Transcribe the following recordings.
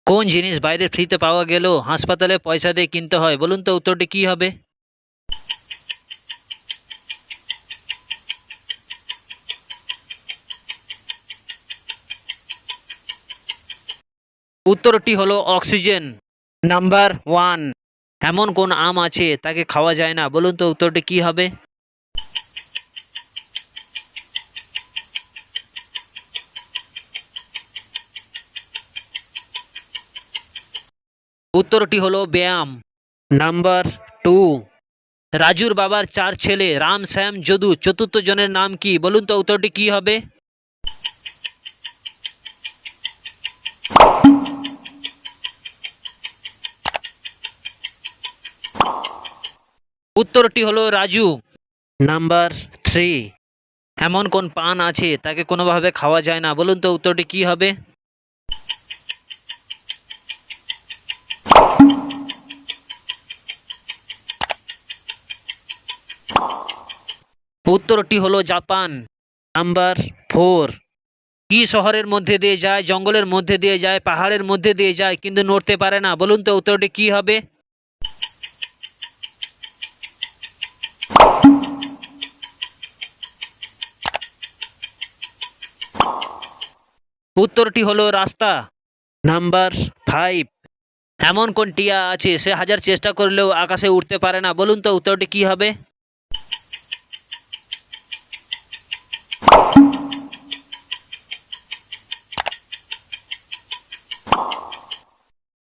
কোন জিনিস বাইরে ফ্রিতে পাওয়া গেলেও হাসপাতালে পয়সা দিয়ে কিনতে হয়? বলুন তো উত্তরটি কি হবে? উত্তরটি হলো অক্সিজেন। নাম্বার ওয়ান, এমন কোন আম আছে তাকে খাওয়া যায় না? বলুন তো উত্তরটি কি হবে? উত্তরটি হলো ব্যায়াম। নাম্বার টু, রাজুর বাবার চার ছেলে রাম, শ্যাম, যদু, চতুর্থ জনের নাম কি? বলুন তো উত্তরটি কি হবে? উত্তরটি হলো রাজু। নাম্বার থ্রি, এমন কোন পান আছে তাকে কোনোভাবে খাওয়া যায় না? বলুন তো উত্তরটি কি হবে? উত্তরটি হলো জাপান। নাম্বার ফোর, কি শহরের মধ্যে দিয়ে যায়, জঙ্গলের মধ্যে দিয়ে যায়, পাহাড়ের মধ্যে দিয়ে যায় কিন্তু নড়তে পারে না? বলুন তো উত্তরটি কি হবে? উত্তরটি হলো রাস্তা। নাম্বার ফাইভ, এমন কোন টিয়া আছে সে হাজার চেষ্টা করলেও আকাশে উঠতে পারে না? বলুন তো উত্তরটি কি হবে?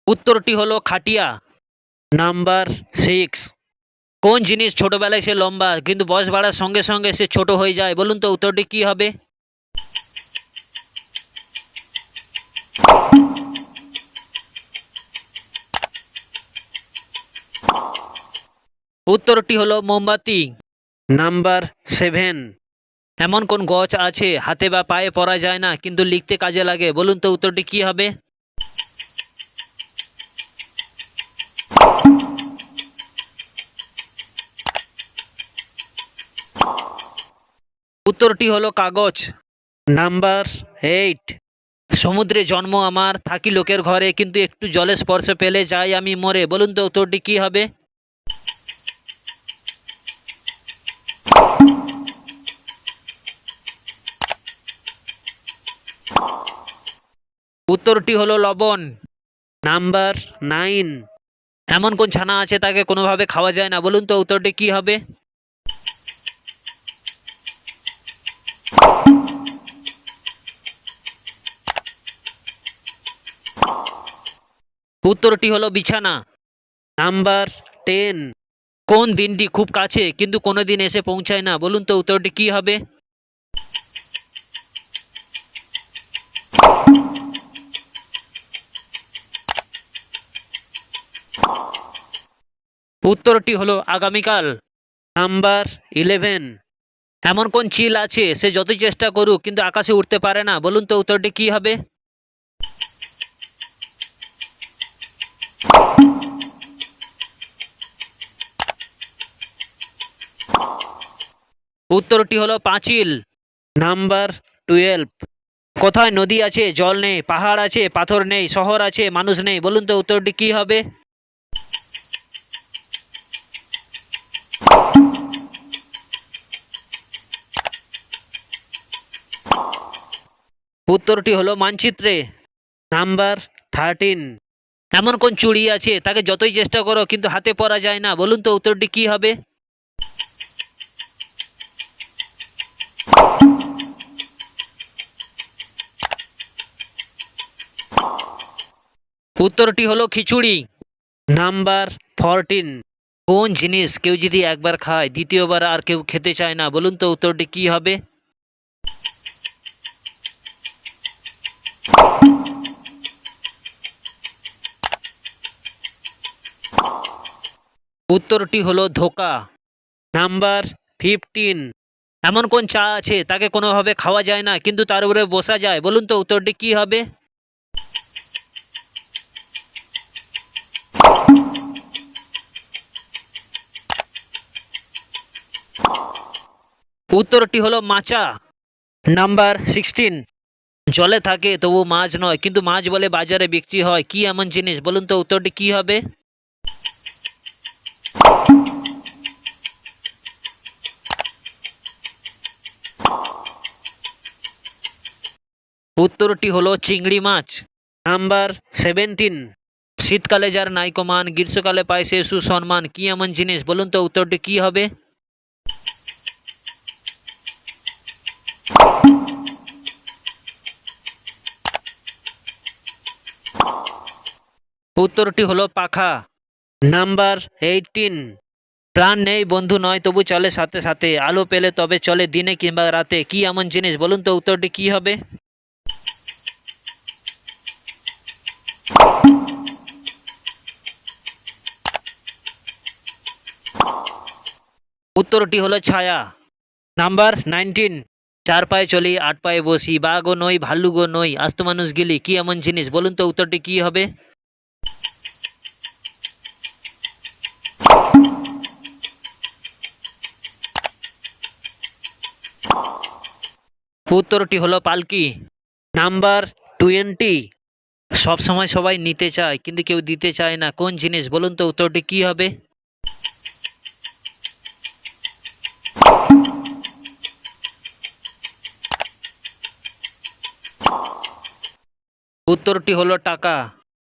উত্তরটি হলো খাটিয়া। নাম্বার সিক্স, কোন জিনিস ছোটবেলায় সে লম্বা কিন্তু বয়স বাড়ার সঙ্গে সঙ্গে সে ছোট হয়ে যায়? বলুন তো উত্তরটি কি হবে? উত্তরটি হলো মোমবাতি। নাম্বার সেভেন, এমন কোন গছ আছে হাতে বা পায়ে পরা যায় না কিন্তু লিখতে কাজে লাগে? বলুন তো উত্তরটি কি হবে? উত্তরটি হলো কাগজ। নাম্বার এইট, সমুদ্রে জন্ম আমার, থাকি লোকের ঘরে, কিন্তু একটু জলের স্পর্শ পেলে যাই আমি মরে। বলুন তো উত্তরটি কি হবে? উত্তরটি হলো লবণ। নাম্বার নাইন, এমন কোন ছানা আছে তাকে কোনোভাবে খাওয়া যায় না? বলুন তো উত্তরটি কি হবে? উত্তরটি হলো বিছানা। নাম্বার টেন, কোন দিনটি খুব কাছে কিন্তু কোনোদিন এসে পৌঁছায় না? বলুন তো উত্তরটি কি হবে? উত্তরটি হলো আগামীকাল। নাম্বার ইলেভেন, এমন কোন চিল আছে সে যতই চেষ্টা করুক কিন্তু আকাশে উঠতে পারে না? বলুন তো উত্তরটি কি হবে? উত্তরটি হলো পাঁচিল। নাম্বার টুয়েলভ, কোথায় নদী আছে জল নেই, পাহাড় আছে পাথর নেই, শহর আছে মানুষ নেই? বলুন তো উত্তরটি কি হবে? উত্তরটি হলো মানচিত্রে। নাম্বার থার্টিন, এমন কোন চুড়ি আছে তাকে যতই চেষ্টা করো কিন্তু হাতে পরা যায় না? বলুন তো উত্তরটি কি হবে? উত্তরটি হলো খিচুড়ি। নাম্বার ফোরটিন, কোন জিনিস কেউ যদি একবার খায় দ্বিতীয়বার আর কেউ খেতে চায় না? বলুন তো উত্তরটি কি হবে? উত্তরটি হলো ধোকা। নাম্বার ফিফটিন, এমন কোন চা আছে তাকে কোনোভাবে খাওয়া যায় না কিন্তু তার উপরে বসা যায়? বলুন তো উত্তরটি কি হবে? উত্তরটি হলো মাচা। নাম্বার সিক্সটিন, জলে থাকে তবু মাছ নয়, কিন্তু মাছ বলে বাজারে বিক্রি হয়, কি এমন জিনিস? বলুন তো উত্তরটি কি হবে? উত্তরটি হলো চিংড়ি মাছ। নাম্বার 17, শীতকালে যার নাইকো মান, গ্রীষ্মকালে পায় সে সুসম্মান, কি এমন জিনিস? বলুন তো উত্তরটি কি হবে? উত্তরটি হলো পাখা। নাম্বার 18, প্রাণ নেই বন্ধু নয় তবু চলে সাথে সাথে, আলো পেলে তবে চলে দিনে কিংবা রাতে, কি এমন জিনিস? বলুন তো উত্তরটি কি হবে? উত্তরটি হলো ছায়া। নাম্বার 19, চার পায়ে চলি আট পায়ে বসি, বাঘও নই ভাল্লুকও নই, আস্ত মানুষ গিলি, কি এমন জিনিস? বলুন তো উত্তরটি কি হবে? উত্তরটি হলো পালকি। নাম্বার 20, সব সময় সবাই নিতে চায় কিন্তু কেউ দিতে চায় না, কোন জিনিস? বলুন তো উত্তরটি কি হবে? উত্তরটি হলো টাকা।